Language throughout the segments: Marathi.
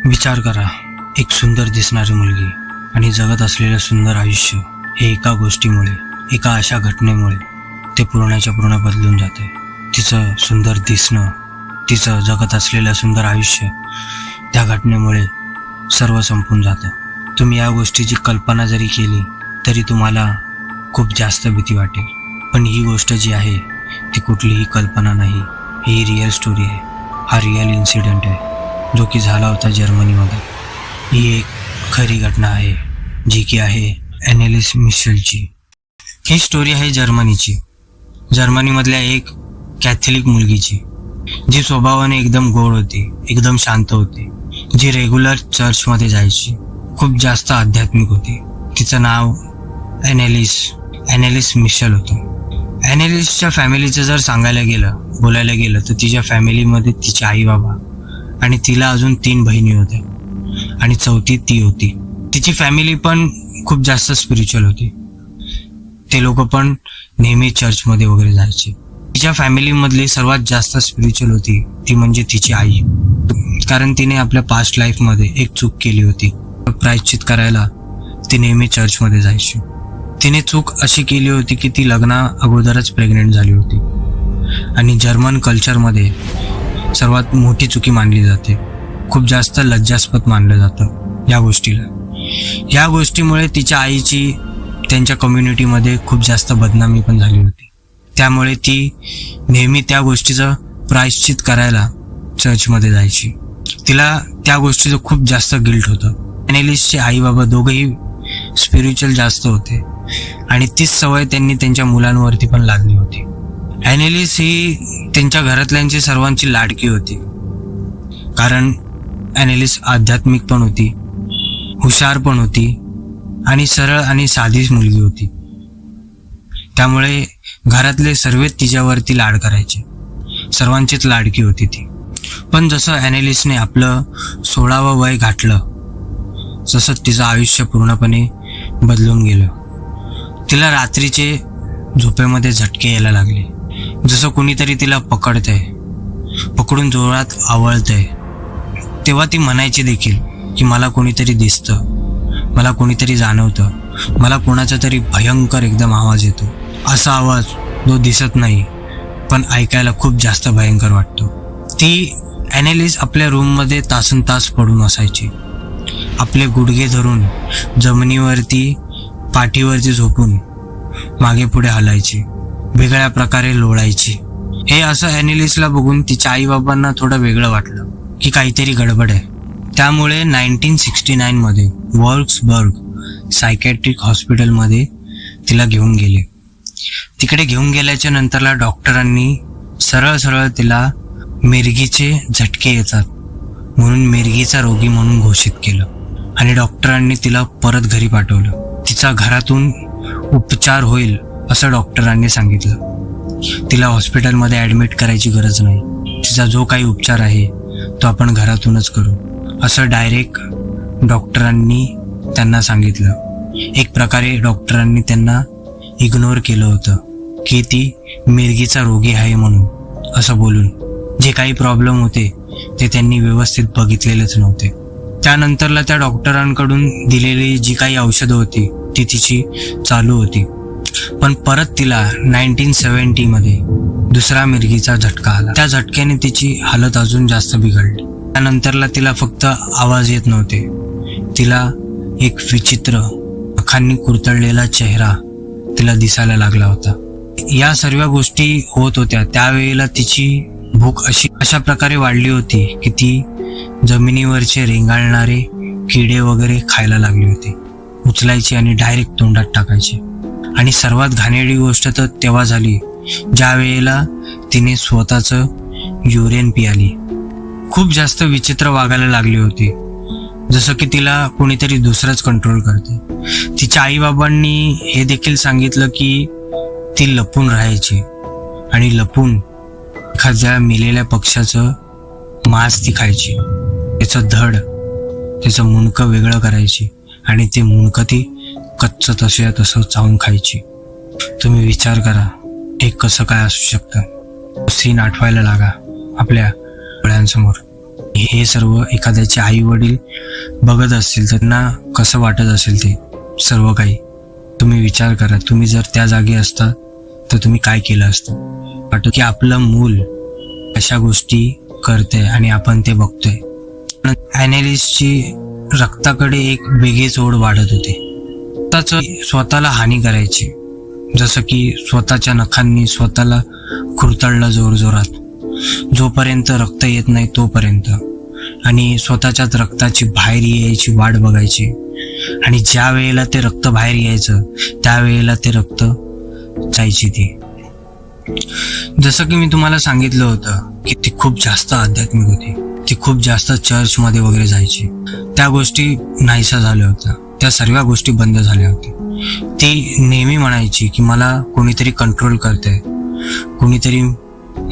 विचार करा, एक सुंदर दिसणारी मुलगी आणि जगत असलेलं सुंदर आयुष्य हे एका गोष्टीमुळे, एका अशा घटनेमुळे ते पूर्णच्या पूर्ण बदलून जाते. तिचं सुंदर दिसणं, तिचं जगत असलेलं सुंदर आयुष्य त्या घटनेमुळे सर्व संपून जातं. तुम्ही या गोष्टीची कल्पना जरी केली तरी तुम्हाला खूप जास्त भीती वाटेल. पण ही गोष्ट जी आहे ती कुठलीही कल्पना नाही, ही रिअल स्टोरी आहे. हा रिअल इन्सिडेंट आहे जो की झाला होता जर्मनीमध्ये. ही एक खरी घटना आहे जी की आहे ॲनेलिस मिशेलची. ही स्टोरी आहे जर्मनीमधल्या एक कॅथलिक मुलगीची, जी स्वभावाने एकदम गोड होती, एकदम शांत होती, जी रेग्युलर चर्चमध्ये जायची, खूप जास्त आध्यात्मिक होती. तिचं नाव ॲनेलिस मिशेल होतं. ॲनेलिसच्या फॅमिलीचं जर बोलायला गेलं तर तिच्या फॅमिलीमध्ये तिचे आई बाबा आणि तिला अजून 3 बहिणी होत्या आणि चौथी ती होती. तिची फॅमिली पण खूप जास्त स्पिरिच्युअल होती. ते लोक पण नेहमी चर्चमध्ये वगैरे जायचे. तिच्या फॅमिलीमधली सर्वात जास्त स्पिरिच्युअल होती ती म्हणजे तिची आई, कारण तिने आपल्या पास्ट लाईफमध्ये एक चूक केली होती. प्रायश्चित करायला ती नेहमी चर्चमध्ये जायची. तिने चूक अशी केली होती की ती लग्ना अगोदरच प्रेग्नेंट झाली होती आणि जर्मन कल्चरमध्ये सर्वात मोठी चुकी मानली जाते. खूप जास्त लज्जास्पद मानलं जातं या गोष्टीला. या गोष्टीमुळे तिच्या आईची त्यांच्या कम्युनिटीमध्ये खूप जास्त बदनामी पण झाली होती. त्यामुळे ती नेहमी त्या गोष्टीचं प्रायश्चित करायला चर्चमध्ये जायची. तिला त्या गोष्टीचं खूप जास्त गिल्ट होतं. ॲनेलिसचे आई बाबा दोघंही स्पिरिच्युअल जास्त होते आणि तीच सवय त्यांनी त्यांच्या मुलांवरती पण लादली होती. ॲनेलिस ही त्यांच्या घरातल्यांची सर्वांची लाडकी होती, कारण ॲनेलिस आध्यात्मिक पण होती, हुशार पण होती आणि सरळ आणि साधीच मुलगी होती. त्यामुळे घरातले सर्वच तिच्यावरती लाड करायचे, सर्वांचीच लाडकी होती ती. पण जसं ॲनेलिसने आपलं 16वं वय गाठलं तसं तिचं आयुष्य पूर्णपणे बदलून गेलं. तिला रात्रीचे झोपेमध्ये झटके यायला लागले, जसं कुणीतरी तिला पकडून जोरात आवळतंय. तेव्हा ती म्हणायची देखील की मला कोणीतरी दिसतं, मला कोणीतरी जाणवतं, मला कोणाचा तरी भयंकर एकदम आवाज येतो. असा आवाज जो दिसत नाही पण ऐकायला खूप जास्त भयंकर वाटतो. ती ॲनेलिस आपल्या रूममध्ये तासनतास पडून असायची, आपले गुडघे धरून जमिनीवरती पाठीवरती झोपून मागे पुढे हलायची, वेगळ्या प्रकारे लोळायची. हे असं ॲनेलिसला बघून तिच्या आईबाबांना थोडं वेगळं वाटलं की काहीतरी गडबड आहे. त्यामुळे 1969मध्ये वॉल्फ्सबर्ग सायकॅट्रिक हॉस्पिटलमध्ये तिला घेऊन गेले. तिकडे घेऊन गेल्याच्या नंतरला डॉक्टरांनी सरळ तिला मिरगीचे झटके येतात म्हणून मिरगीचा रोगी म्हणून घोषित केलं आणि डॉक्टरांनी तिला परत घरी पाठवलं. तिचा घरातून उपचार होईल असं डॉक्टरांनी सांगितलं. तिला हॉस्पिटलमध्ये ॲडमिट करायची गरज नाही, तिचा जो काही उपचार आहे तो आपण घरातूनच करू असं डायरेक्ट डॉक्टरांनी त्यांना सांगितलं. एक प्रकारे डॉक्टरांनी त्यांना इग्नोर केलं होतं की ती मिरगीचा रोगी आहे म्हणून असं बोलून. जे काही प्रॉब्लेम होते ते त्यांनी व्यवस्थित बघितलेलेच नव्हते. त्यानंतरला त्या डॉक्टरांकडून दिलेली जी काही औषधं होती ती तिची चालू होती. पण परत तिला 1970मध्ये दुसरा मिरगीचा झटका आला. त्या झटक्याने तिची हालत अजून जास्त बिघडली. त्यानंतरला तिला फक्त आवाज येत नव्हते, तिला एक विचित्र नखांनी कुरतडलेला चेहरा तिला दिसायला लागला होता. या सर्व गोष्टी होत होत्या त्यावेळेला तिची भूक अशा प्रकारे वाढली होती की ती जमिनीवरचे रेंगाळणारे किडे वगैरे खायला लागली होती. उचलायची आणि डायरेक्ट तोंडात टाकायची. आणि सर्वात घाणेरडी गोष्ट तर तेव्हा झाली ज्या वेळेला तिने स्वतःचं युरिन पियाली. खूप जास्त विचित्र वागायला लागली होती, जसं की तिला कोणीतरी दुसरंच कंट्रोल करते. तिच्या आईबाबांनी हे देखील सांगितलं की ती लपून राहायची आणि लपून एखाद्या मेलेल्या पक्ष्याचं मांस ती खायची, त्याचं धड, त्याचं मुंडकं वेगळं करायची आणि ते मुंडकं ती कच्चं तसं चावून खायची. तुम्ही विचार करा हे कसं काय असू शकतं. सीन आठवायला लागा आपल्या डोळ्यांसमोर. हे सर्व एखाद्याचे आई वडील बघत असतील तर त्यांना कसं वाटत असेल ते सर्व काही तुम्ही विचार करा. तुम्ही जर त्या जागी असता तर तुम्ही काय केलं असतं. वाटतं की आपलं मूल अशा गोष्टी करते आणि आपण ते बघतोय. ॲनेलिस्टची रक्ताकडे एक वेगळीच ओढ वाढत होती. स्वतःला हानी करायची, जसं की स्वतःच्या नखांनी स्वतःला खुरतळलं जोरजोरात, जोपर्यंत रक्त येत नाही तोपर्यंत, आणि स्वतःच्याच रक्ताची बाहेर यायची वाट बघायची. आणि ज्या वेळेला ते रक्त बाहेर यायचं त्यावेळेला ते रक्त जायची ती. जसं की मी तुम्हाला सांगितलं होतं की ती खूप जास्त आध्यात्मिक होती. ती खूप जास्त चर्चमध्ये वगैरे जायची. त्या गोष्टी नाहीशा झाल्या होत्या, त्या सर्व गोष्टी बंद झाल्या होत्या. ती नेहमी म्हणायची की मला कोणीतरी कंट्रोल करतंय, कोणीतरी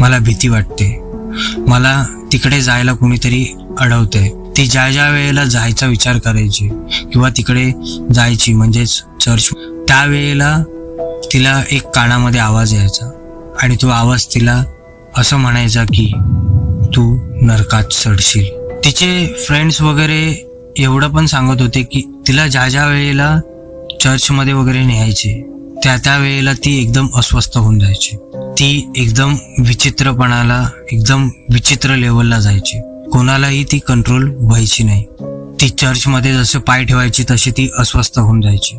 मला भीती वाटते, मला तिकडे जायला कोणीतरी अडवतंय. ती ज्या ज्या वेळेला जायचा विचार करायची किंवा तिकडे जायची म्हणजेच चर्च, त्यावेळेला तिला एक कानामध्ये आवाज यायचा आणि तो आवाज तिला असं म्हणायचा की तू नरकात चढशील. तिचे फ्रेंड्स वगैरे एवढं पण सांगत होते की तिला ज्या ज्या वेळेला चर्चमध्ये वगैरे न्यायचे त्या वेळेला ती एकदम अस्वस्थ होऊन जायची. ती एकदम एकदम विचित्र लेवलला जायची. कोणालाही ती कंट्रोल व्हायची नाही. ती चर्चमध्ये जसं पाय ठेवायची तशी ती अस्वस्थ होऊन जायची.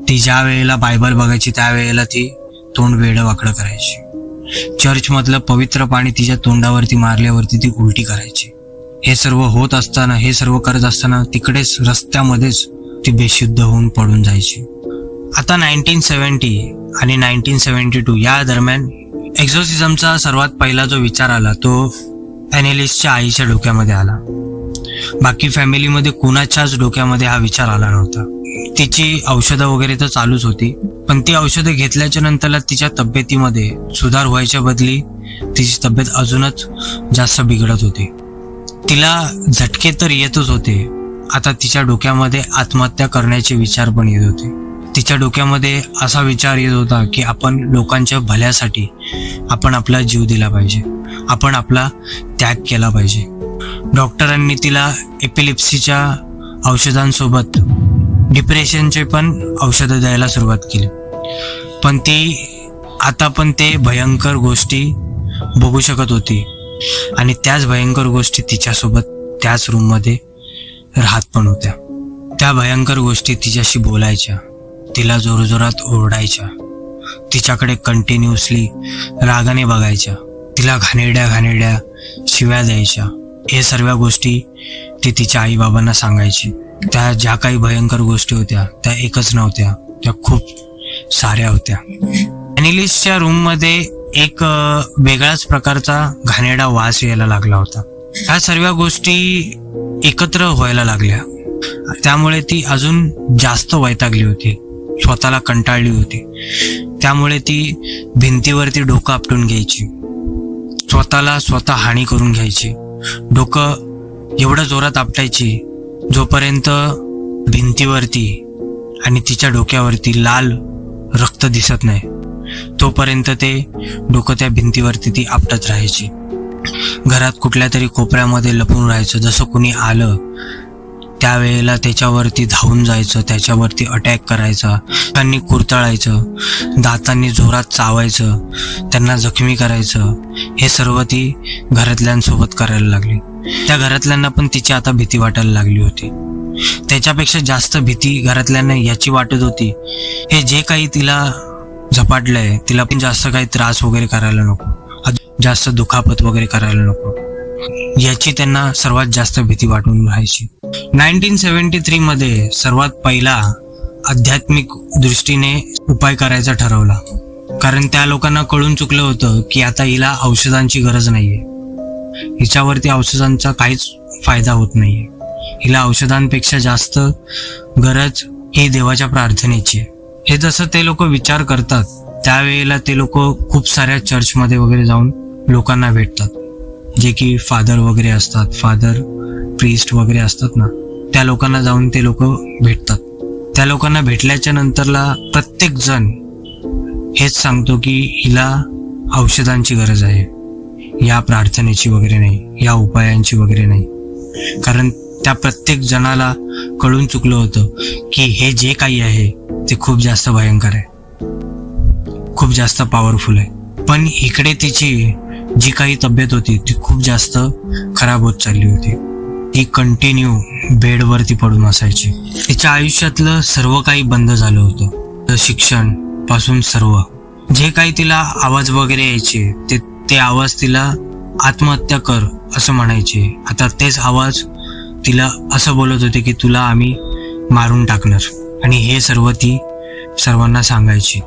ती ज्या वेळेला बायबल बघायची त्यावेळेला ती तोंड वेडं वाकडं करायची. चर्चमधलं पवित्र पाणी तिच्या तोंडावरती मारल्यावरती ती उलटी करायची. हे सर्व करत असताना तिकडेच रस्त्यामध्येच ती बेशुद्ध होऊन पडून जायची. आता 1970 आणि 1972 या दरम्यान एक्झॉर्सिझमचा सर्वात पहिला जो विचार आला तो ॲनेलिस्टच्या आईच्या डोक्यामध्ये आला. बाकी फॅमिलीमध्ये कुणाच्याच डोक्यामध्ये हा विचार आला नव्हता. तिची औषधं वगैरे तर चालूच होती, पण ती औषधं घेतल्याच्या नंतरला तिच्या तब्येतीमध्ये सुधार व्हायच्या बदली तिची तब्येत अजूनच जास्त बिघडत होती. तिला झटके तर येतच होते. आता तिच्या डोक्यामध्ये आत्महत्या करण्याचे विचार पण येत होते. तिच्या डोक्यामध्ये असा विचार येत होता की आपण लोकांच्या भल्यासाठी आपण आपला जीव दिला पाहिजे, आपण आपला त्याग केला पाहिजे. डॉक्टरांनी तिला एपिलिप्सीच्या औषधांसोबत डिप्रेशनचे पण औषधं द्यायला सुरुवात केली. पण ती ते भयंकर गोष्टी बघू शकत होती आणि त्याच भयंकर गोष्टी तिच्यासोबत त्याच रूममध्ये राहत पण होत्या. त्या भयंकर गोष्टी तिच्याशी बोलायच्या, तिला जोरजोरात ओरडायच्या, तिच्याकडे कंटिन्युअसली रागाने बघायच्या, तिला घाणेरड्या शिव्या द्यायच्या. हे सर्व गोष्टी ती तिच्या आईबाबांना सांगायची. त्या ज्या काही भयंकर गोष्टी होत्या त्या एकच नव्हत्या, त्या खूप साऱ्या होत्या. ॲनेलिस्टच्या रूममध्ये एक वेगळाच प्रकारचा घाणेरडा वास यायला लागला होता. ह्या सर्व गोष्टी एकत्र व्हायला लागल्या. त्यामुळे ती अजून जास्त वैतागली होती, स्वतःला कंटाळली होती. त्यामुळे ती भिंतीवरती डोकं आपटून घ्यायची, स्वतः हानी करून घ्यायची. डोकं एवढं जोरात आपटायची जोपर्यंत भिंतीवरती आणि तिच्या डोक्यावरती लाल रक्त दिसत नाही तोपर्यंत ते डोकं त्या भिंतीवरती ती आपटत राहायची. घरात कुठल्या तरी कोपऱ्यामध्ये लपून राहायचं. जसं कुणी आलं त्यावेळेला त्याच्यावरती धावून जायचं, त्याच्यावरती अटॅक करायचा, त्यांनी कुरतळायचं, दातांनी जोरात चावायचं, त्यांना जखमी करायचं. हे सर्व ती घरातल्यांसोबत करायला लागली. त्या घरातल्यांना पण तिची आता भीती वाटायला लागली होती. त्याच्यापेक्षा जास्त भीती घरातल्यांना याची वाटत होती, हे जे काही तिला झपाटलंय तिला पण जास्त काही त्रास वगैरे करायला नको, जास्त दुखापत वगैरे करायला नको, याची त्यांना सर्वात जास्त भीती वाटून राहायची. 1973 मध्ये सर्वात पहिला आध्यात्मिक दृष्टीने उपाय करायचा ठरवला. कारण त्या लोकांना कळून चुकलं होतं की आता हिला औषधांची गरज नाहीये, हिच्यावरती औषधांचा काहीच फायदा होत नाहीये. हिला औषधांपेक्षा जास्त गरज ही देवाच्या प्रार्थनेची आहे. हे जसं ते लोक विचार करतात त्यावेळेला ते लोक खूप साऱ्या चर्चमध्ये वगैरे जाऊन लोकांना भेटतात, जे की फादर वगैरे असतात, फादर प्रीस्ट वगैरे असतात ना, त्या लोकांना जाऊन ते लोक भेटतात. त्या लोकांना भेटल्याच्या नंतरला प्रत्येक जण हेच सांगतो की हिला औषधांची गरज आहे, या प्रार्थनेची वगैरे नाही, या उपायांची वगैरे नाही. कारण त्या प्रत्येक जणाला कळून चुकलं होतं की हे जे काही आहे ते खूप जास्त भयंकर आहे, खूप जास्त पॉवरफुल आहे. पण इकडे तिची जी काही तब्येत होती ती खूप जास्त खराब होत चालली होती. ती कंटिन्यू बेडवरती पडून असायची. तिच्या आयुष्यातलं सर्व काही बंद झालं होतं, शिक्षण पासून सर्व. जे काही तिला आवाज वगैरे यायचे ते आवाज तिला आत्महत्या कर असं म्हणायचे. आता तेच आवाज तिला असं बोलत होते की तुला आम्ही मारून टाकणार, आणि हे सर्व ती सर्वांना सांगायची.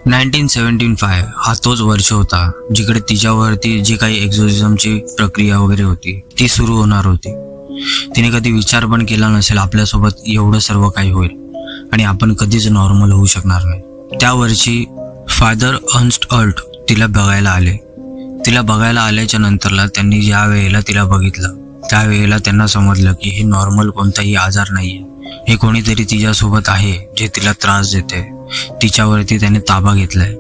1975 हा तोच वर्ष होता जिकडे तिच्यावरती जी काही एक्झॉर्सिझमची प्रक्रिया वगैरे होती ती सुरू होणार होती. तिने कधी विचार पण केला नसेल आपल्यासोबत एवढं सर्व काही होईल आणि आपण कधीच नॉर्मल होऊ शकणार नाही. त्या वर्षी फादर अर्न्स्ट अल्ट तिला बघायला आले. तिला बघायला आल्याच्या नंतरला त्यांनी ज्या वेळेला तिला बघितलं त्यावेळेला त्यांना समजलं की हे नॉर्मल कोणताही आजार नाहीये, हे कोणीतरी तिच्यासोबत आहे जे तिला त्रास देते. तिच्यावरती त्याने ताबा घेतलाय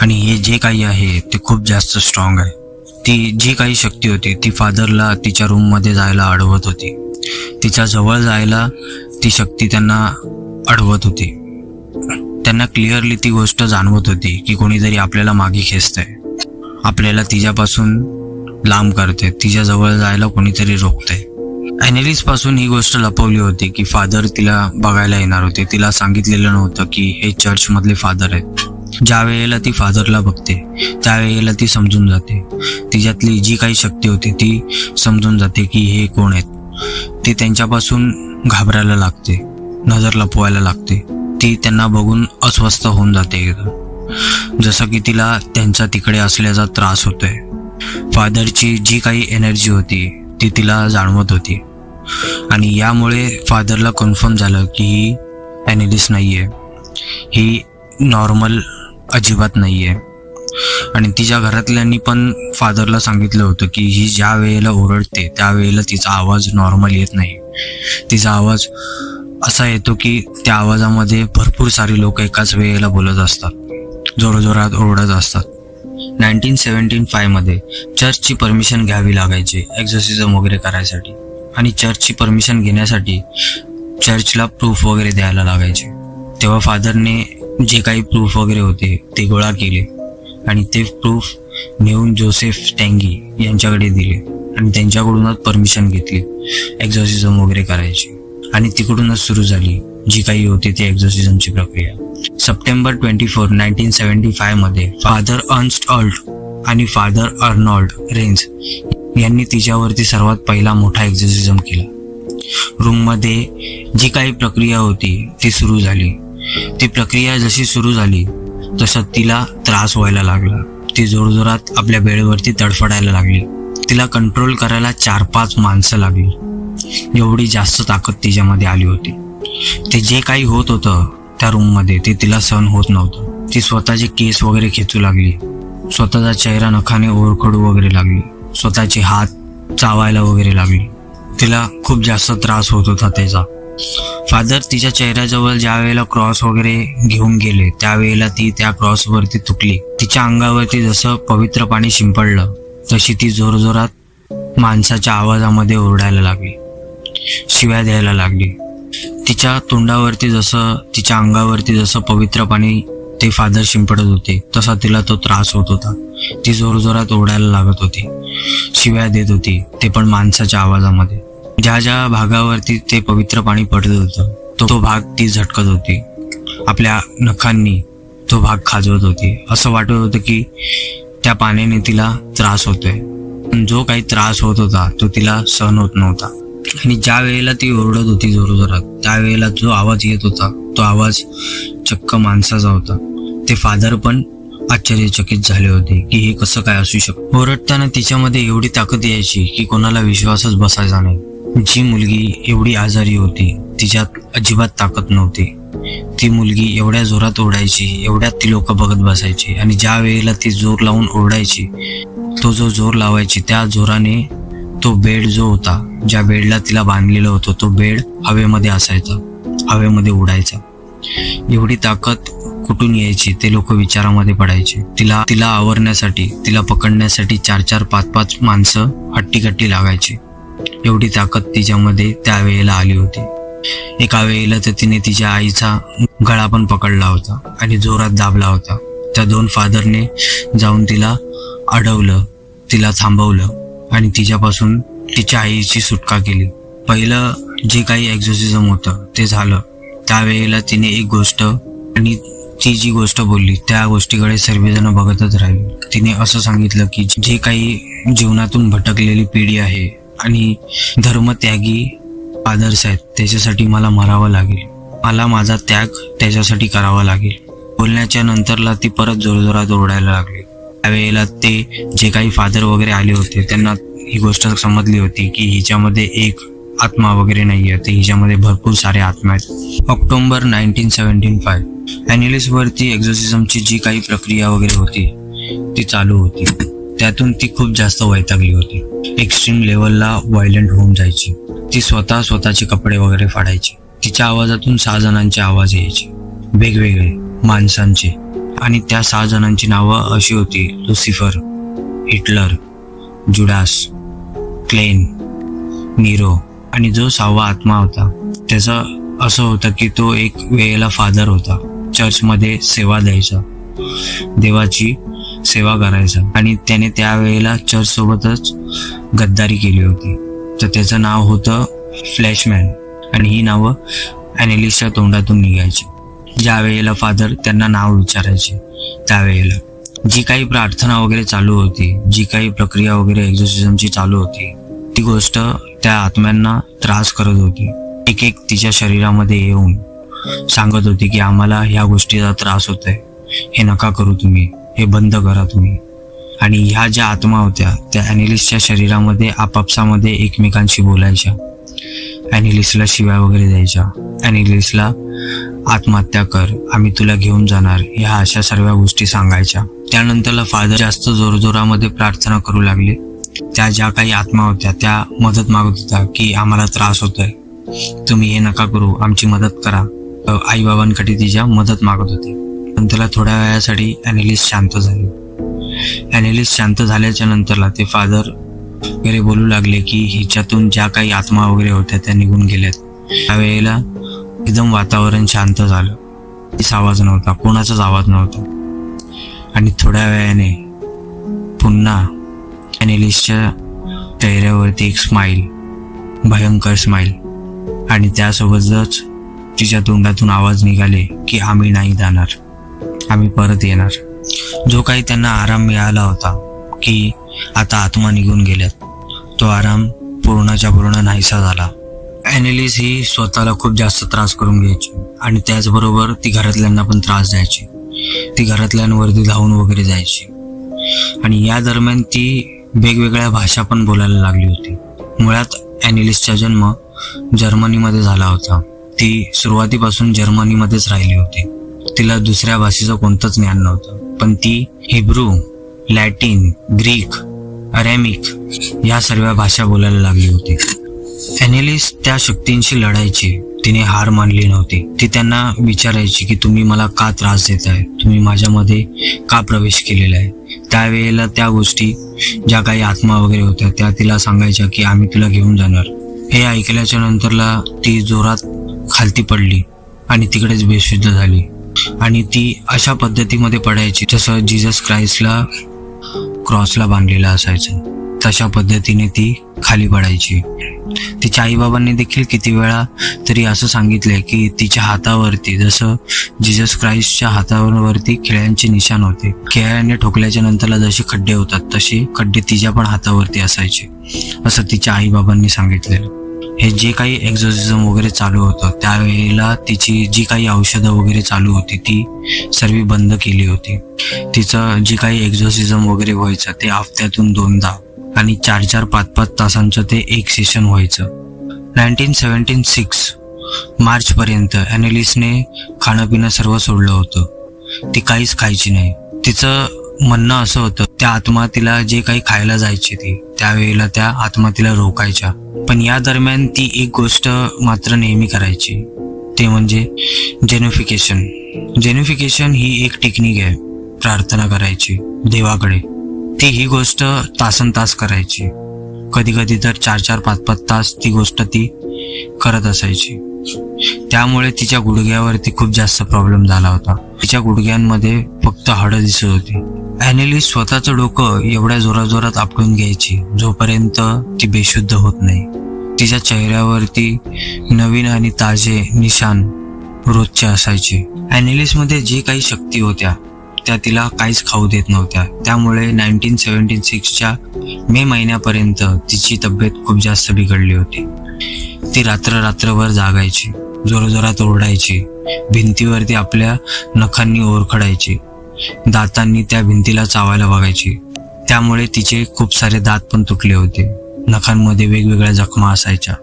आणि हे जे काही आहे ते खूप जास्त स्ट्रॉंग आहे. ती जी काही शक्ती होती ती फादरला तिच्या रूममध्ये जायला अडवत होती. तिच्या जवळ जायला ती शक्ती त्यांना अडवत होती. त्यांना क्लिअरली ती गोष्ट जाणवत होती की कोणीतरी आपल्याला मागे खेचतंय, आपल्याला तिच्यापासून लांब करते, तिच्या जवळ जायला कोणीतरी रोखतंय. ॲनेलिस पासून ही गोष्ट लपवली होती की फादर तिला बघायला येणार होते. तिला सांगितलेलं नव्हतं की हे चर्च मधले फादर आहेत. ज्या वेळेला ती फादरला बघते त्यावेळेला ती समजून जाते, तिच्यातली जी काही शक्ती होती ती समजून जाते की हे कोण आहेत. ती त्यांच्यापासून घाबरायला लागते, नजर लपवायला लागते. ती त्यांना बघून अस्वस्थ होऊन जाते एकदम, जसं की तिला त्यांच्या तिकडे असल्याचा त्रास होतोय. फादरची जी काही एनर्जी होती ती तिला जाणवत होती आणि यामुळे फादरला कन्फर्म झालं की ही ॲनेलिस नाहीये, ही नॉर्मल अजिबात नाहीये. आणि तिच्या घरातल्यांनी पण फादरला सांगितलं होतं की ही ज्या वेळेला ओरडते त्यावेळेला तिचा आवाज नॉर्मल येत नाही. तिचा आवाज असा येतो की त्या आवाजामध्ये भरपूर सारी लोक एकाच वेळेला बोलत असतात, जोरजोरात ओरडत असतात. 1975 मध्ये चर्चची परमिशन घ्यावी लागायची एक्झॉर्सिझम वगैरे करायसाठी, आणि चर्चची परमिशन घेण्यासाठी चर्चला प्रूफ वगैरे द्यायला लागायचे. तेव्हा फादरने जे काही प्रूफ वगैरे होते ते गोळा केले आणि ते प्रूफ नेऊन जोसेफ स्टँगी यांच्याकडे दिले आणि त्यांच्याकडूनच परमिशन घेतली एक्झॉर्सिझम वगैरे करायची. आणि तिकडूनच सुरू झाली जी काही होती ती एक्झॉर्सिझमची प्रक्रिया. सप्टेंबर 24, 1975 मध्ये फादर अर्न्स्ट अल्ट आणि फादर अर्नॉल्ड रेन्स यांनी तिच्यावरती सर्वात पहिला मोठा एक्झॉर्सिझम केला. रूममध्ये जी काही प्रक्रिया होती ती सुरू झाली. ती प्रक्रिया जशी सुरू झाली तसं तिला त्रास व्हायला लागला. ती जोरजोरात आपल्या बेडवरती तडफडायला लागली. तिला कंट्रोल करायला 4-5 माणसं लागली, एवढी जास्त ताकद तिच्यामध्ये आली होती. ते जे काही होत होतं त्या रूममध्ये ते तिला सहन होत नव्हतं. ती स्वतःचे केस वगैरे खेचू लागली, स्वतःचा चेहरा नखाने ओरखडू वगैरे लागली, स्वतःचे हात चावायला वगैरे लागली. तिला खूप जास्त त्रास होत होता त्याचा. फादर तिच्या चेहऱ्याजवळ ज्या वेळेला क्रॉस वगैरे घेऊन गेले त्यावेळेला ती त्या क्रॉसवरती थुकली. तिच्या अंगावरती जसं पवित्र पाणी शिंपडलं तशी ती जोरजोरात माणसाच्या आवाजामध्ये ओरडायला लागली, शिव्या द्यायला लागली. तिच्या तोंडावरती जसं, तिच्या अंगावरती जसं पवित्र पाणी ते फादर शिंपडत होते तसा तिला तो त्रास होत होता. ती जोरजोरात ओरडायला लागत होती, शिव्या देत होती, ते पण माणसाच्या आवाजामध्ये. ज्या ज्या भागावरती ते पवित्र पाणी पडत होतं तो भाग ती झटकत होती, आपल्या नखांनी तो भाग खाजवत होती. असं वाटत होतं की त्या पाण्याने तिला त्रास होतोय. पण जो काही त्रास होत होता तो तिला सहन होत नव्हता. आणि ज्या वेळेला ती ओरडत होती जोरजोरात त्यावेळेला जो आवाज येत होता तो आवाज चक्क माणसाचा होता. ते फादर पण आश्चर्यचकित झाले होते की हे कसं काय असू शकतं. ओरडताना तिच्यामध्ये एवढी ताकद यायची की कोणाला विश्वासच बसायचा नाही. जी मुलगी एवढी आजारी होती तिच्यात अजिबात ताकद नव्हती. ती मुलगी एवढ्या जोरात ओरडायची, एवढ्यात ती लोक बघत बसायची. आणि ज्या वेळेला ती जोर लावून ओरडायची तो जो जोर लावायची त्या जोराने तो बेड जो होता, ज्या बेडला तिला बांधलेलं होतं तो बेड हवेमध्ये असायचा, हवेमध्ये उडायचा. एवढी ताकद कुठून यायची ते लोक विचारामध्ये पडायचे. तिला आवरण्यासाठी, तिला पकडण्यासाठी 4-4, 5-5 माणसं हट्टीकट्टी लागायची. एवढी ताकद तिच्यामध्ये त्यावेळेला आली होती. एका वेळेला तर तिने तिच्या आईचा गळा पण पकडला होता आणि जोरात दाबला होता. त्या 2 फादरने जाऊन तिला अडवलं, तिला थांबवलं आणि तिच्यापासून तिच्या आईची सुटका केली. पहिलं जे काही एक्झॉर्सिझम होतं ते झालं. त्यावेळेला तिने एक गोष्ट आणि ती जी गोष्ट बोलली त्या गोष्टीकडे सर्वजण बघतच राहिले. तिने असं सांगितलं की जे काही जीवनातून भटकलेली पिढी आहे आणि धर्मत्यागी फादर्स आहेत त्याच्यासाठी मला मरावं लागेल, मला माझा त्याग त्याच्यासाठी करावा लागेल. बोलण्याच्या नंतरला ती परत जोरजोरात ओरडायला लागली. त्यावेळेला ते जे काही फादर वगैरे आले होते त्यांना ही गोष्ट समजली होती की हिच्यामध्ये एक आत्मा वगैरे नाही आहे, तर हिच्यामध्ये भरपूर सारे आत्मा आहेत. ऑक्टोबर 1975 ॲनिलिसवरती एक्झॉर्सिझमची जी काही प्रक्रिया वगैरे होती ती चालू होती. त्यातून ती खूप जास्त वैतागली होती. एक्स्ट्रीम लेवलला व्हायलंट होऊन जायची. ती स्वतःचे कपडे वगैरे फाडायची. तिच्या आवाजातून 6 जणांचे आवाज यायचे, वेगवेगळे माणसांचे. आणि त्या 6 जणांची नावं अशी होती: लुसिफर, हिटलर, जुडास, क्लेन, नीरो. आणि जो 6वा आत्मा होता त्याचं असं होतं की तो एक वेळेला फादर होता, चर्चमध्ये सेवा द्यायचा, देवाची सेवा करायचा. आणि त्याने त्यावेळेला चर्च सोबतच गद्दारी केली होती. तर त्याचं नाव होतं फ्लॅशमॅन. आणि ही नावं ॲनिलिसच्या तोंडातून निघायची. ज्या वेळेला फादर त्यांना नाव विचारायचे त्यावेळेला जी काही प्रार्थना वगैरे चालू होती, जी काही प्रक्रिया वगैरे एक्झॉर्सिझमची चालू होती, ती गोष्ट त्या आत्म्यांना त्रास करत होती. एक तिच्या शरीरामध्ये येऊन सांगत होती की आम्हाला ह्या गोष्टीचा त्रास होतोय, हे नका करू तुम्ही, हे बंद करा तुम्ही. आणि ह्या ज्या आत्मा होत्या त्या ॲनिलिसच्या शरीरामध्ये आपापसामध्ये एकमेकांशी बोलायच्या, ॲनिलिसला शिव्या वगैरे द्यायच्या, ॲनिलिसला आत्महत्या कर, आम्ही तुला घेऊन जाणार, ह्या अशा सर्व गोष्टी सांगायच्या. त्यानंतरला फादर जास्त जोरजोरामध्ये प्रार्थना करू लागले. त्या ज्या काही आत्मा होत्या त्या मदत मागत होत्या की आम्हाला त्रास होतोय, तुम्ही हे नका करू, आमची मदत करा. आईबाबांकडे तिच्या मदत मागत होते. नंतरला थोड्या वेळासाठी ॲनिलिस शांत झाली. ॲनिलिस शांत झाल्याच्या नंतरला ते फादर वगैरे बोलू लागले की हिच्यातून ज्या काही आत्मा वगैरे होत्या त्या निघून गेल्यात. त्यावेळेला एकदम वातावरण शांत झालं. काहीच आवाज नव्हता, कोणाचाच आवाज नव्हता. आणि थोड्या वेळाने पुन्हा ॲनिलिसच्या चेहऱ्यावरती एक स्माईल, भयंकर स्माईल. आणि त्यासोबतच तिच्या तोंडातून आवाज निघाले की आम्ही नाही जाणार, आम्ही परत येणार. जो काही त्यांना आराम मिळाला होता की आता आत्मा निघून गेल्यात, तो आराम पूर्णच्या पूर्ण नाहीसा झाला. ॲनिलिस ही स्वतःला खूप जास्त त्रास करून घ्यायची आणि त्याचबरोबर ती घरातल्यांना पण त्रास द्यायची. ती घरातल्यांवरती धावून वगैरे जायची. आणि या दरम्यान ती वेगवेगळ्या भाषा पण बोलायला लागली होती. मुळात ॲनिलिसचा जन्म जर्मनीमध्ये झाला होता. ती सुरुवातीपासून जर्मनीमध्येच राहिली होती. तिला दुसऱ्या भाषेचं कोणतंच ज्ञान नव्हतं. पण ती हिब्रू, लॅटिन, ग्रीक, अरेमिक या सर्व भाषा बोलायला लागली होती. ॲनिलिस त्या शक्तींशी लढायची. तिने हार मानली नव्हती. ती त्यांना विचारायची की तुम्ही मला का त्रास देताय, तुम्ही माझ्यामध्ये का प्रवेश केलेला आहे. त्यावेळेला त्या गोष्टी ज्या काही आत्मा वगैरे होत्या त्या तिला सांगायच्या की आम्ही तुला घेऊन जाणार. हे ऐकल्याच्या नंतरला ती जोरात खालती पडली आणि तिकडेच बेशुद्ध झाली. आणि ती अशा पद्धतीमध्ये पडायची जसं जीसस क्राइस्टला क्रॉसला बांधलेला असायचं, तशा पद्धतीने ती खाली पडायची. तिच्या आईबाबांनी देखील किती वेळा तरी असं सांगितलंय की तिच्या हातावरती जसं जीसस क्राइस्टच्या हातावरती खिळ्यांचे निशाण होते, खिळ्याने ठोकल्याच्या नंतरला जसे खड्डे होतात तसे खड्डे तिच्या पण हातावरती असायचे, असं तिच्या आईबाबांनी सांगितलेलं. हे जे काही एक्झॉर्सिझम वगैरे चालू होतं त्यावेळेला तिची जी काही औषधं वगैरे चालू होती ती सर्व बंद केली होती. तिचं जे काही एक्झॉर्सिझम वगैरे व्हायचं ते हफ्त्यातून 2दा आणि 4-4, 5-5 तासांचं ते एक सेशन व्हायचं. 1976 मार्चपर्यंत ॲनिलिसने खाणं पिणं सर्व सोडलं होतं. ती काहीच खायची नाही. तिचं म्हणणं असं होतं त्या आत्मा तिला जे काही खायला जायची ती त्यावेळेला त्या आत्मा तिला रोकायच्या. पण या दरम्यान ती एक गोष्ट मात्र नेहमी करायची, ते म्हणजे जेनिफिकेशन. जेनिफिकेशन ही एक टेक्निक आहे प्रार्थना करायची देवाकडे. ती ही गोष्ट तासनतास करायची. कधी कधी तर 4-4, 5-5 तास ती गोष्ट ती करत असायची. त्यामुळे तिच्या गुडघ्यावरती खूप जास्त प्रॉब्लेम झाला होता. तिच्या गुडघ्यांमध्ये फक्त हाडं दिसत होती. ॲनेलिस स्वतःचं डोकं एवढ्या जोराजोरात आपटून घ्यायची जोपर्यंत ती बेशुद्ध होत नाही. तिच्या चेहऱ्यावरती नवीन आणि ताजे निशाण रोजचे असायचे. ॲनेलिसमध्ये जे काही शक्ती होत्या त्या तिला काहीच खाऊ देत नव्हत्या. त्यामुळे 1976च्या मे महिन्यापर्यंत तिची तब्येत खूप जास्त बिघडली होती. ती रात्रभर जागायची, जोरजोरात ओरडायची, भिंतीवरती आपल्या नखांनी ओरखडायची, दातांनी त्या भिंतीला चावायला बघायची. त्यामुळे तिचे खूप सारे दात पण तुटले होते. नखांमध्ये वेगवेगळ्या जखमा असायच्या,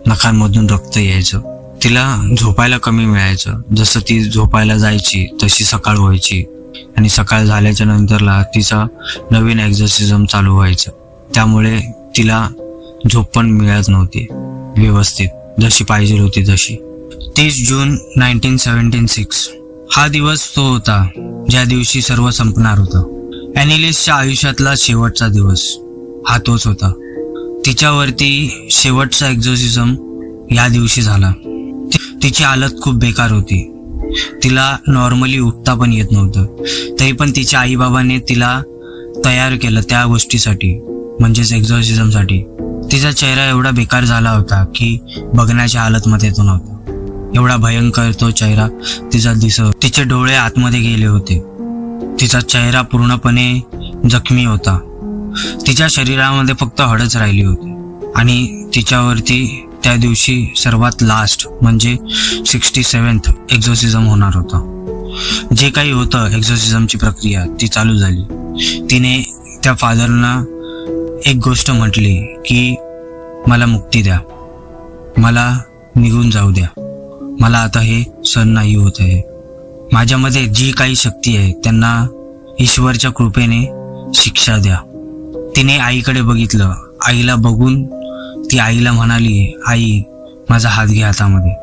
नखांमधून रक्त यायचं. तिला झोपायला कमी मिळायचं. जसं ती झोपायला जायची तशी सकाळ व्हायची आणि सकाळ झाल्याच्या नंतरला तिचा नवीन एक्झॉर्सिझम चालू व्हायचं. त्यामुळे तिला झोप पण मिळत नव्हती व्यवस्थित, जशी पाहिजे होती तशी. 30 जून 1976 हा दिवस तो होता ज्या दिवशी सर्व संपणार होतं. ॲनेलिसच्या आयुष्यातला शेवटचा दिवस हा तोच होता. तिच्यावरती शेवटचा एक्झॉर्सिझम या दिवशी झाला. तिची हालत खूप बेकार होती. तिला नॉर्मली उठता पण येत नव्हतं. तरी पण तिच्या आईबाबांनी तिला तयार केलं त्या गोष्टीसाठी, म्हणजेच एक्झॉर्सिझमसाठी. तिचा चेहरा एवढा बेकार झाला होता की बघण्याच्या हालतमध्ये तो नव्हता. एवढा भयंकर तो चेहरा तिचा दिसत. तिचे डोळे आतमध्ये गेले होते. तिचा चेहरा पूर्णपणे जखमी होता. तिच्या शरीरामध्ये फक्त हाडच राहिली होती. आणि तिच्यावरती त्या दिवशी सर्वात लास्ट म्हणजे 67th एक्झॉर्सिझम होणार होता. जे काही होतं एक्झॉर्सिझमची प्रक्रिया ती चालू झाली. तिने त्या फादरना एक गोष्ट म्हटली की मला मुक्ती द्या, मला निघून जाऊ द्या, मला आता हे सहन नाही होत आहे. माझ्यामध्ये जी काही शक्ती आहे त्यांना ईश्वरच्या कृपेने शिक्षा द्या. तिने आईकडे बघितलं. आईला बघून ती आईला म्हणाली, आई माझा हात घे हातामध्ये,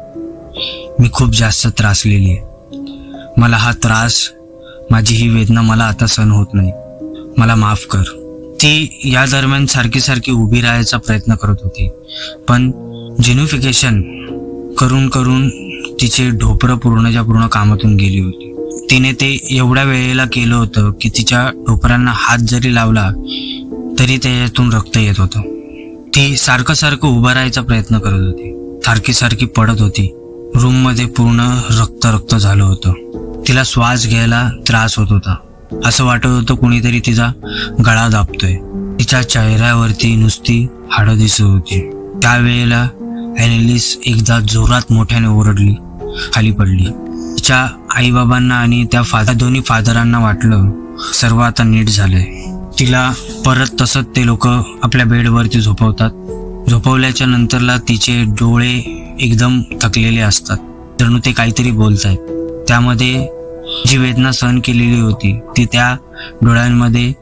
मी खूप जास्त त्रासलेली आहे. मला हा त्रास, माझी ही वेदना मला आता सहन होत नाही, मला माफ कर. ती या दरम्यान सारखी उभी राहायचा प्रयत्न करत होती. पण जेनिफिकेशन करून करून तिचे ढोपरं पूर्णच्या पूर्ण कामातून गेली होती. तिने ते एवढ्या वेळेला केलं होतं की तिच्या ढोपरांना हात जरी लावला तरी त्याच्यातून रक्त येत होतं. ती सारखं उभं राहायचा प्रयत्न करत होती, सारखी पडत होती. रूममध्ये पूर्ण रक्त झालं होतं. तिला श्वास घ्यायला त्रास होत होता. असं वाटत होतं कुणीतरी तिचा गळा दाबतोय. तिच्या चेहऱ्यावरती नुसती हाडं दिसत होती. त्यावेळेला ॲनेलिस एकदा जोरात मोठ्याने ओरडली, खाली पडली. तिच्या आईबाबांना आणि त्या दोन्ही फादरांना वाटलं सर्व आता नीट झालंय. तिला परत तसंच ते लोक आपल्या बेडवरती झोपवतात. झोपवल्याच्या नंतरला तिचे डोळे एकदम थकलेले असतात, जणू ते काहीतरी बोलतायत. त्यामध्ये जी वेदना सहन केलेली होती ती त्या डोळ्यांमध्ये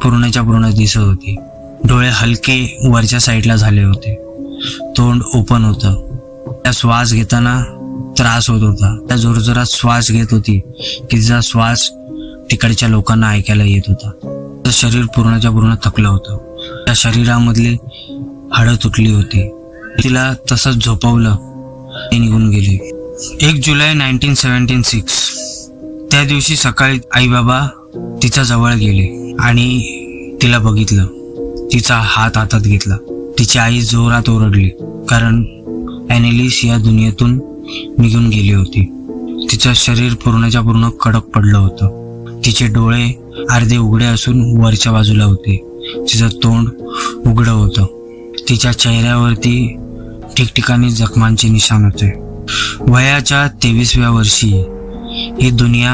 पूर्णच्या पूर्ण दिसत होती. डोळे हलके वरच्या साईडला झाले होते. तोंड ओपन होतं. त्या श्वास घेताना त्रास होत होता. त्या जोरजोरात श्वास घेत होती की तिचा श्वास तिकडच्या लोकांना ऐकायला येत होता. शरीर पूर्णच्या पूर्ण थकलं होतं. त्या शरीरामधली हाडं तुटली होती. तिला तसंच झोपवलं, ते निघून गेले. 1 जुलै 1976 त्या दिवशी सकाळी आई बाबा तिच्या जवळ गेले आणि तिला बघितलं. तिचा हात हातात घेतला. तिची आई जोरात ओरडली कारण ॲनेलिस या दुनियेतून निघून गेली होती. तिचं शरीर पूर्णच्या पूर्ण कडक पडलं होतं. तिचे डोळे अर्धे उघडे असून वरच्या बाजूला होते. तिचं तोंड उघडं होतं. तिच्या चेहऱ्यावरती ठिकठिकाणी जखमांचे निशाण होते. वयाच्या 23व्या वर्षी ही दुनिया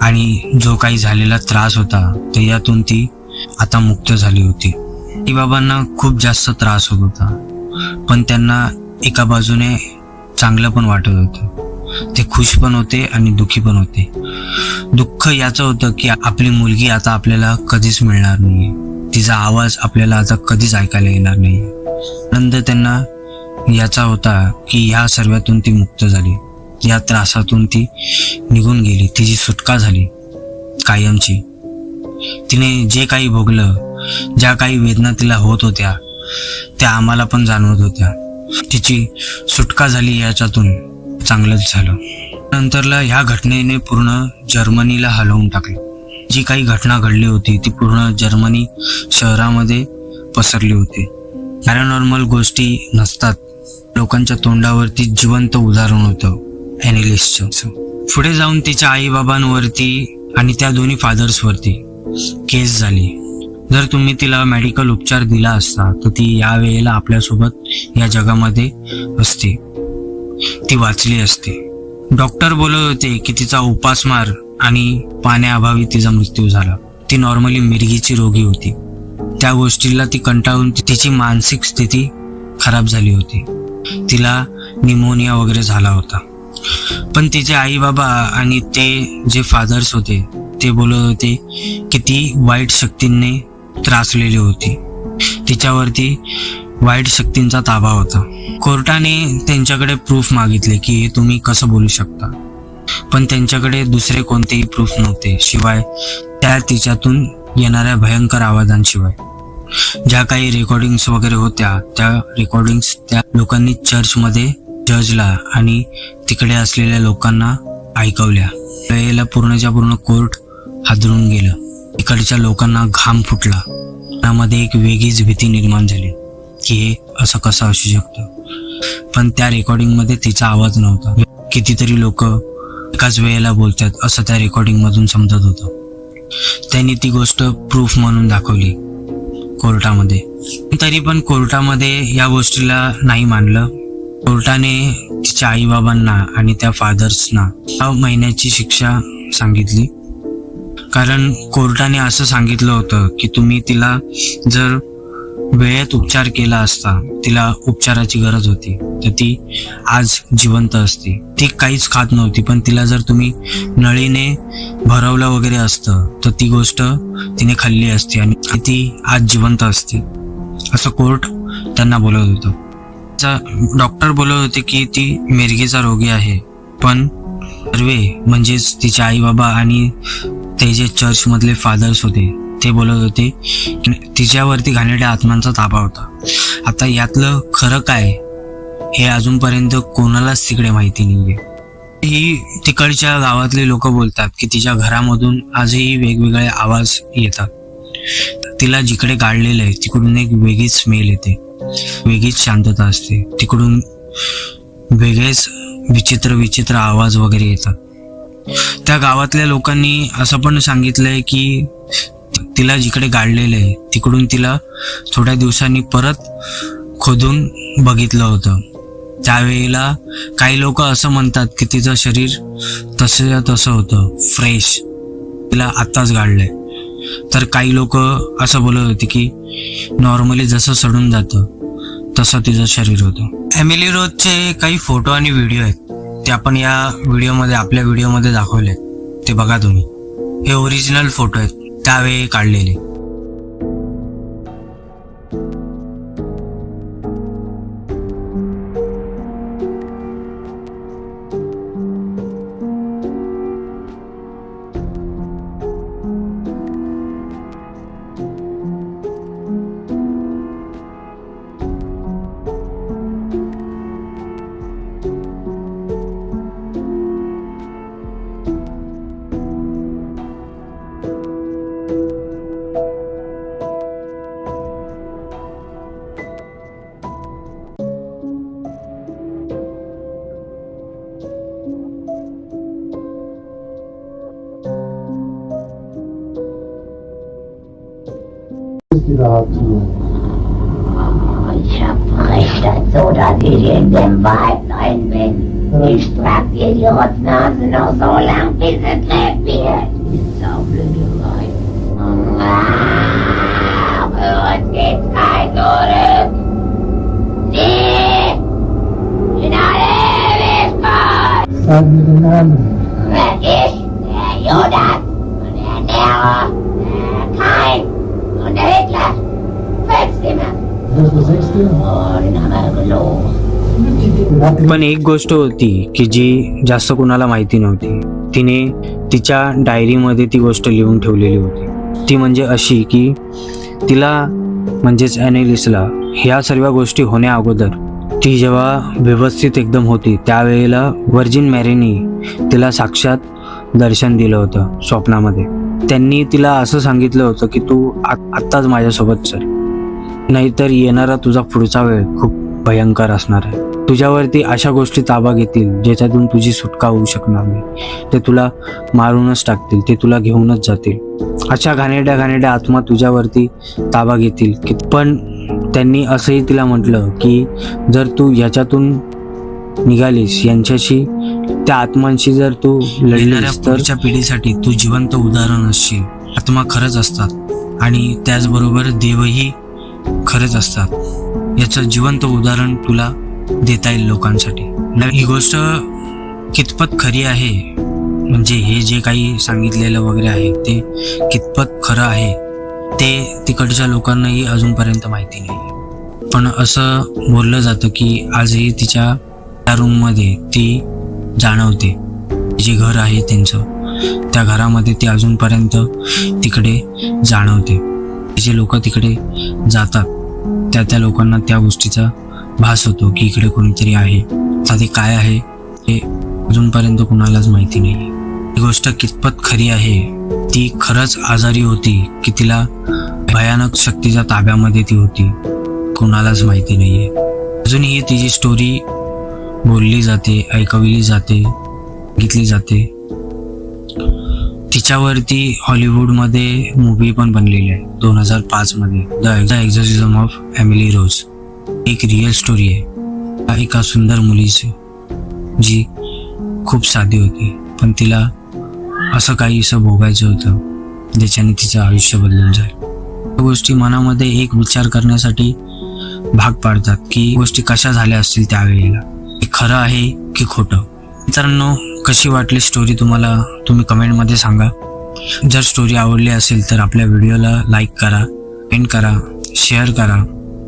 आणि जो काही झालेला त्रास होता त्यातून ती आता मुक्त झाली होती. आई बाबांना खूप जास्त त्रास होत होता, पण त्यांना एका बाजूने चांगलं पण वाटत होतं. ते खुश पण होते आणि दुःखी पण होते. दुःख याचं होतं की आपली मुलगी आता आपल्याला कधीच मिळणार नाही, तिचा आवाज आपल्याला आता कधीच ऐकायला येणार नाही. आनंद त्यांना याचा होता की ह्या सर्वातून ती मुक्त झाली, या त्रासातून ती निघून गेली, तिची सुटका झाली कायमची. तिने जे काही भोगलं, ज्या काही वेदना तिला होत होत्या त्या आम्हाला पण जाणवत होत्या. तिची सुटका झाली याच्यातून चांगलंच झालं. नंतरला ह्या घटनेने पूर्ण जर्मनीला हलवून टाकलं. जी काही घटना घडली होती ती पूर्ण जर्मनी शहरामध्ये पसरली होती. पॅरानॉर्मल गोष्टी नसतात, लोकांच्या तोंडावरती जिवंत उदाहरण होतं ॲनेलिसचं. पुढे जाऊन तिच्या आईबाबांवरती आणि त्या दोन्ही फादर्सवरती केस झाली. जर तुम्ही तिला मेडिकल उपचार दिला असता तर ती यावेळेला आपल्यासोबत या जगामध्ये असते, ती वाचली असते. डॉक्टर बोलत होते की तिचा उपासमार आणि पाण्याअभावी तिचा मृत्यू झाला. ती नॉर्मली मिरगीची रोगी होती. त्या गोष्टीला ती कंटाळून तिची मानसिक स्थिती खराब झाली होती. तिला निमोनिया वगैरे झाला होता. पण तिचे आई बाबा आणि ते जे फादर्स होते ते बोलत होते की ती वाईट शक्तींनी त्रासलेली होती, तिच्यावरती वाईट शक्तींचा ताबा होता. कोर्टाने त्यांच्याकडे प्रूफ मागितले की हे तुम्ही कसं बोलू शकता, पण त्यांच्याकडे दुसरे कोणतेही प्रूफ नव्हते शिवाय त्या तिच्यातून येणाऱ्या भयंकर आवाजांशिवाय. ज्या काही रेकॉर्डिंग्स वगैरे होत्या त्या रेकॉर्डिंग्स त्या लोकांनी चर्चमध्ये जजला आणि तिकडे असलेल्या लोकांना ऐकवल्या. वेळेला पूर्णच्या पूर्ण कोर्ट हादरून गेलं. इकडच्या लोकांना घाम फुटला. त्यामध्ये एक वेगळीच भीती निर्माण झाली की हे असं कसं असू शकतं. पण त्या रेकॉर्डिंगमध्ये तिचा आवाज नव्हता. कितीतरी लोक एकाच वेळेला बोलतात असं त्या रेकॉर्डिंग मधून समजत होतं. त्यांनी ती गोष्ट प्रूफ म्हणून दाखवली कोर्टामध्ये. तरी पण कोर्टामध्ये या गोष्टीला नाही मानलं. कोर्टाने तिच्या आईबाबांना आणि त्या फादर्सना 6 महिन्याची शिक्षा सांगितली. कारण कोर्टाने असं सांगितलं होतं की तुम्ही तिला जर वेळेत उपचार केला असता, तिला उपचाराची गरज होती, तर ती आज जिवंत असती. ती काहीच खात नव्हती, पण तिला जर तुम्ही नळीने भरवलं वगैरे असतं तर ती गोष्ट तिने खाल्ली असती आणि ती आज जिवंत असते, असं कोर्ट त्यांना बोलत होतं. डॉक्टर बोलत होते की ती मिरगीचा रोगी आहे, पण सर्वे म्हणजेच तिचे आई बाबा आणि ते जे चर्च मधले फादर्स होते ते बोलत होते की तिच्यावरती घाणेरड्या आत्मांचा ताबा होता. आता यातलं खरं काय हे अजूनपर्यंत कोणालाच तिकडे माहिती नाहीये. ही तिकडच्या गावातले लोक बोलतात की तिच्या घरामधून आजही वेगवेगळे आवाज येतात. तिला जिकडे गाडलेलं आहे तिकडून एक वेगळीच स्मेल येते, वेगळीच शांतता असते. तिकडून वेगळेच विचित्र आवाज वगैरे येतात. त्या गावातल्या लोकांनी असं पण सांगितलंय की तिला जिकडे गाडलेलं आहे तिकडून तिला थोड्या दिवसांनी परत खोदून बघितलं होतं. त्यावेळेला काही लोक असं म्हणतात की तिचं शरीर तसं होतं, फ्रेश, तिला आत्ताच गाडलंय. तर काही लोक असं बोलत होते की नॉर्मली जसं सडून जातं तसं तिचं शरीर होतं. एमिली रोजचे काही फोटो आणि व्हिडिओ आहेत ते आपण या आपल्या व्हिडिओमध्ये दाखवले. ते बघा तुम्ही. हे ओरिजिनल फोटो आहेत त्यावेळी काढलेले. Ich hab recht dazu, dass ich in dem Wald drin bin. Ich trag die Idiotsnase noch so lang, bis es lebt wird. Die Saublöderei. Für uns gibt's kein Zurück. Sie in alle Ewigkeit. Sag mir den Namen. Ich, der Judas und der Nero, der Kain und der Hitler. Fünfzimmer. Das ist der 6. Oh, den haben wir gelogen. पण एक गोष्ट होती की जी जास्त कुणाला माहिती नव्हती. तिने तिच्या डायरीमध्ये ती गोष्ट लिहून ठेवलेली होती. ती म्हणजे अशी की तिला म्हणजेच ॲनेलिसला ह्या सर्व गोष्टी होण्या अगोदर ती जेव्हा व्यवस्थित एकदम होती त्यावेळेला व्हर्जिन मॅरीनी तिला साक्षात दर्शन दिलं होतं स्वप्नामध्ये. त्यांनी तिला असं सांगितलं होतं की तू आत्ताच माझ्यासोबत चल, नाहीतर येणारा तुझा पुढचा वेळ खूप भयंकर असणार आहे. तुझ्यावरती अशा गोष्टी ताबा घेतील ज्याच्यातून तुझी सुटका होऊ शकणार नाही. ते तुला मारूनच टाकतील, ते तुला घेऊनच जातील. अशा घाणेरड्या आत्मा तुझ्यावरती ताबा घेतील की. पण त्यांनी असंही तिला म्हटलं की जर तू याच्यातून निघालीस, यांच्याशी, त्या आत्मांशी जर तू लढलीस तर पुढच्या पिढीसाठी तू जिवंत उदाहरण असशील. आत्मा खरंच असतात आणि त्याचबरोबर देवही खरंच असतात. याचं जिवंत उदाहरण तुला देता येईल लोकांसाठी. ही गोष्ट कितपत खरी आहे, म्हणजे हे जे काही सांगितलेलं वगैरे आहे ते कितपत खरं आहे ते तिकडच्या लोकांनाही अजूनपर्यंत माहिती नाही. पण असं बोललं जातं की आजही तिच्या त्या रूममध्ये ती जाणवते. जे घर आहे त्यांचं, त्या घरामध्ये ती अजूनपर्यंत तिकडे जाणवते. जे लोक तिकडे जातात त्या लोकांना त्या गोष्टीचा भास होतो की इकडे कोणीतरी आहे. आता ते काय आहे हे अजूनपर्यंत कुणालाच माहिती नाही. ही गोष्ट कितपत खरी आहे, ती खरंच आजारी होती की तिला भयानक शक्तीच्या ताब्यामध्ये ती होती, कुणालाच माहिती नाहीये. अजूनही तिची स्टोरी बोलली जाते, ऐकवली जाते, घेतली जाते. तिच्यावरती हॉलिवूडमध्ये मूवी पण बनलेली आहे 2005 मध्ये, द एक्झॉर्सिझम ऑफ एमिली रोज. एक रिअल स्टोरी आहे एका सुंदर मुलीची जी खूप साधी होती, पण तिला असं काहीसं भोगायचं होतं ज्याच्याने तिचं आयुष्य बदलून जाईल. या गोष्टी मनामध्ये एक विचार करण्यासाठी भाग पाडतात की गोष्टी कशा झाल्या असतील त्यावेळेला, हे खरं आहे की खोटं. मित्रांनो, कशी वाटली स्टोरी तुम्हाला, तुम्ही कमेंटमध्ये सांगा. जर स्टोरी आवडली असेल तर आपल्या व्हिडिओला लाईक करा, कमेंट करा, शेअर करा.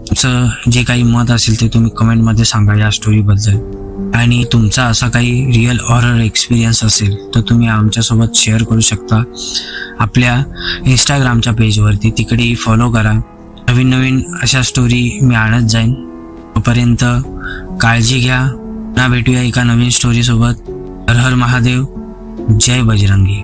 तुमचं जे काही मत असेल ते तुम्ही कमेंटमध्ये सांगा या स्टोरीबद्दल. आणि तुमचा असा काही रिअल हॉरर एक्सपिरियन्स असेल तर तुम्ही आमच्यासोबत शेअर करू शकता आपल्या इंस्टाग्रामच्या पेजवरती. तिकडेही फॉलो करा. नवीन अशा स्टोरी मी आणत जाईन. तोपर्यंत काळजी घ्या. पुन्हा भेटूया एका नवीन स्टोरीसोबत. हर हर महादेव, जय बजरंगी.